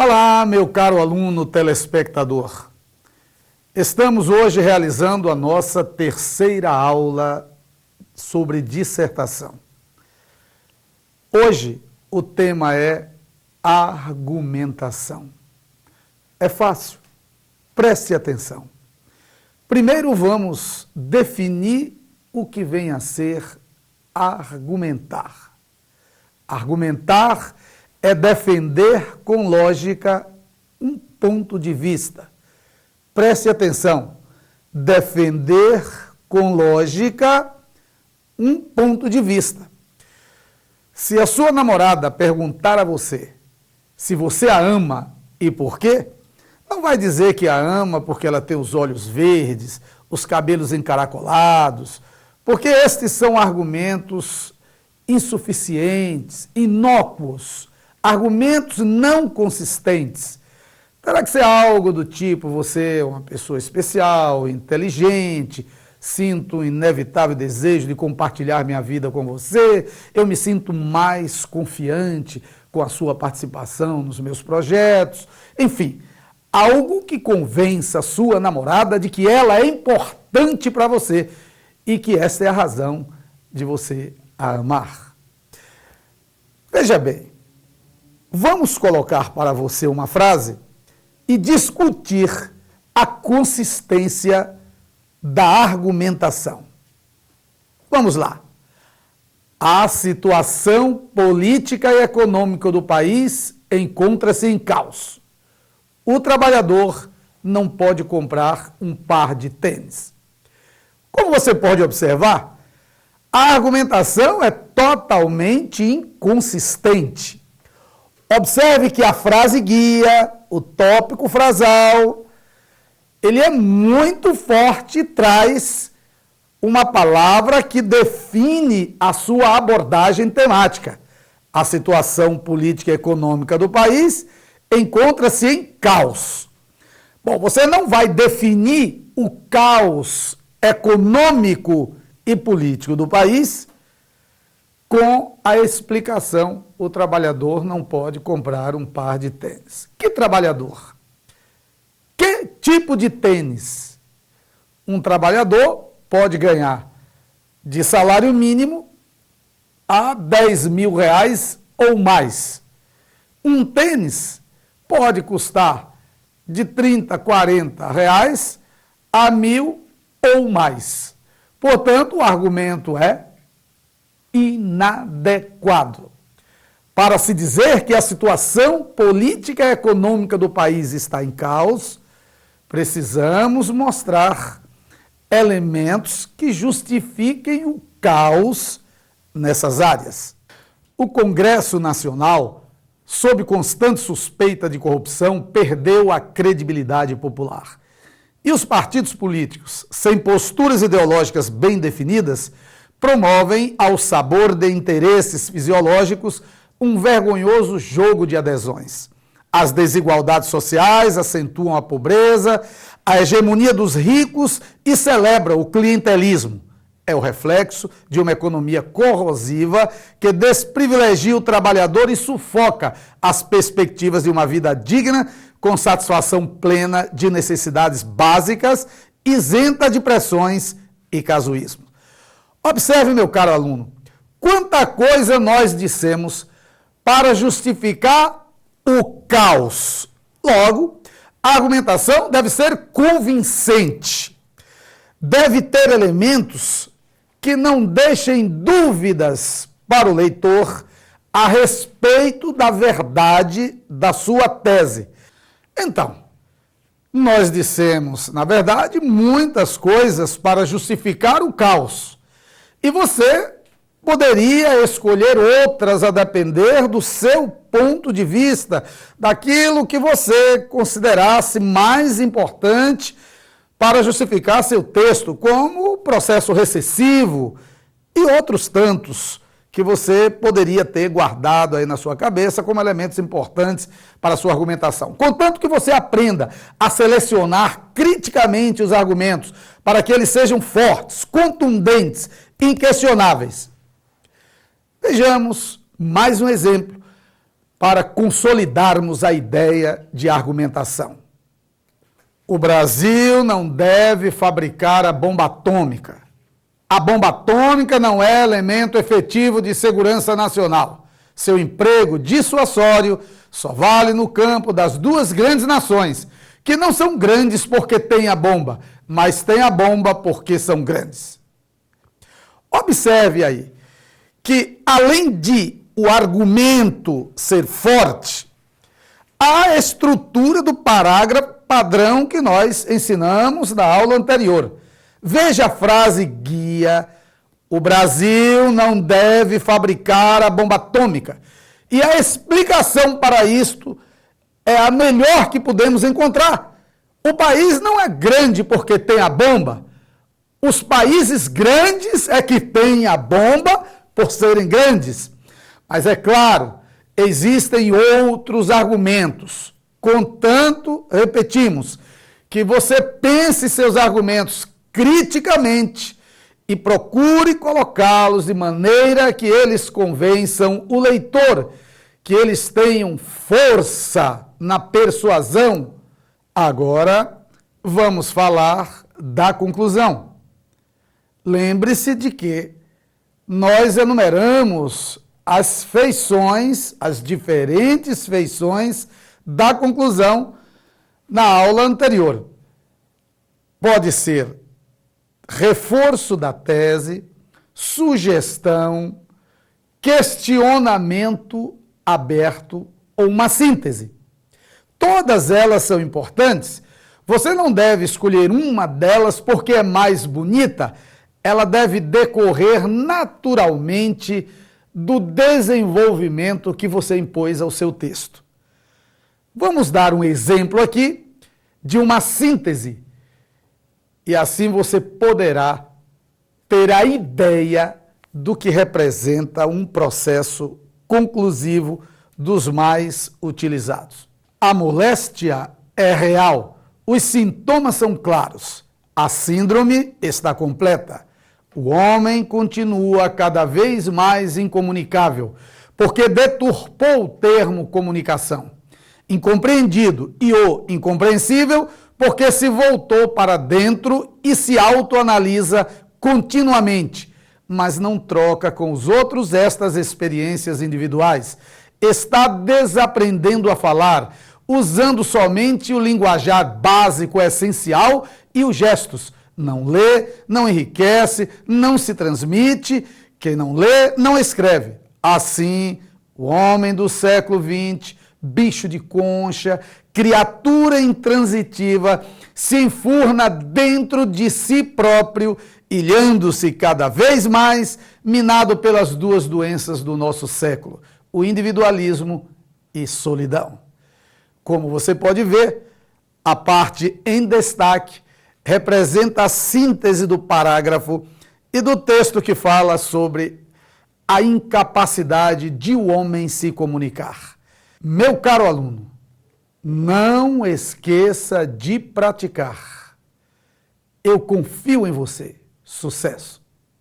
Olá, meu caro aluno telespectador. Estamos hoje realizando a nossa terceira aula sobre dissertação. Hoje o tema é argumentação. É fácil, preste atenção. Primeiro vamos definir o que vem a ser argumentar. Argumentar é defender com lógica um ponto de vista. Preste atenção, defender com lógica um ponto de vista. Se a sua namorada perguntar a você se você a ama e por quê, não vai dizer que a ama porque ela tem os olhos verdes, os cabelos encaracolados, porque estes são argumentos insuficientes, inócuos, argumentos não consistentes. Terá que ser algo do tipo: você é uma pessoa especial, inteligente, sinto um inevitável desejo de compartilhar minha vida com você, eu me sinto mais confiante com a sua participação nos meus projetos. Enfim, algo que convença a sua namorada de que ela é importante para você e que essa é a razão de você a amar. Veja bem, vamos colocar para você uma frase e discutir a consistência da argumentação. Vamos lá. A situação política e econômica do país encontra-se em caos. O trabalhador não pode comprar um par de tênis. Como você pode observar, a argumentação é totalmente inconsistente. Observe que a frase guia, o tópico frasal, ele é muito forte e traz uma palavra que define a sua abordagem temática. A situação política e econômica do país encontra-se em caos. Bom, você não vai definir o caos econômico e político do país com a explicação: o trabalhador não pode comprar um par de tênis. Que trabalhador? Que tipo de tênis? Um trabalhador pode ganhar de salário mínimo a 10 mil reais ou mais. Um tênis pode custar de 30, 40 reais a 1.000 ou mais. Portanto, o argumento é inadequado. Para se dizer que a situação política e econômica do país está em caos, precisamos mostrar elementos que justifiquem o caos nessas áreas. O Congresso Nacional, sob constante suspeita de corrupção, perdeu a credibilidade popular. E os partidos políticos, sem posturas ideológicas bem definidas, promovem, ao sabor de interesses fisiológicos, um vergonhoso jogo de adesões. As desigualdades sociais acentuam a pobreza, a hegemonia dos ricos e celebra o clientelismo. É o reflexo de uma economia corrosiva que desprivilegia o trabalhador e sufoca as perspectivas de uma vida digna, com satisfação plena de necessidades básicas, isenta de pressões e casuísmo. Observe, meu caro aluno, quanta coisa nós dissemos para justificar o caos. Logo, a argumentação deve ser convincente, deve ter elementos que não deixem dúvidas para o leitor a respeito da verdade da sua tese. Então, nós dissemos, na verdade, muitas coisas para justificar o caos. E você poderia escolher outras a depender do seu ponto de vista, daquilo que você considerasse mais importante para justificar seu texto, como o processo recessivo e outros tantos que você poderia ter guardado aí na sua cabeça como elementos importantes para a sua argumentação. Contanto que você aprenda a selecionar criticamente os argumentos para que eles sejam fortes, contundentes, inquestionáveis. Vejamos mais um exemplo para consolidarmos a ideia de argumentação. O Brasil não deve fabricar a bomba atômica. A bomba atômica não é elemento efetivo de segurança nacional. Seu emprego dissuasório só vale no campo das duas grandes nações, que não são grandes porque têm a bomba, mas têm a bomba porque são grandes. Observe aí que, além de o argumento ser forte, a estrutura do parágrafo padrão que nós ensinamos na aula anterior. Veja a frase guia: o Brasil não deve fabricar a bomba atômica. E a explicação para isto é a melhor que podemos encontrar. O país não é grande porque tem a bomba. Os países grandes é que têm a bomba por serem grandes. Mas é claro, existem outros argumentos. Contanto, repetimos, que você pense seus argumentos criticamente e procure colocá-los de maneira que eles convençam o leitor, que eles tenham força na persuasão. Agora, vamos falar da conclusão. Lembre-se de que nós enumeramos as feições, as diferentes feições da conclusão na aula anterior. Pode ser reforço da tese, sugestão, questionamento aberto ou uma síntese. Todas elas são importantes. Você não deve escolher uma delas porque é mais bonita. Ela deve decorrer naturalmente do desenvolvimento que você impôs ao seu texto. Vamos dar um exemplo aqui de uma síntese. E assim você poderá ter a ideia do que representa um processo conclusivo dos mais utilizados. A moléstia é real, os sintomas são claros, a síndrome está completa. O homem continua cada vez mais incomunicável, porque deturpou o termo comunicação. Incompreendido e o incompreensível, porque se voltou para dentro e se autoanalisa continuamente, mas não troca com os outros estas experiências individuais. Está desaprendendo a falar, usando somente o linguajar básico essencial e os gestos. Não lê, não enriquece, não se transmite. Quem não lê, não escreve. Assim, o homem do século XX, bicho de concha, criatura intransitiva, se enfurna dentro de si próprio, ilhando-se cada vez mais, minado pelas duas doenças do nosso século, o individualismo e solidão. Como você pode ver, a parte em destaque representa a síntese do parágrafo e do texto que fala sobre a incapacidade de o homem se comunicar. Meu caro aluno, não esqueça de praticar. Eu confio em você. Sucesso!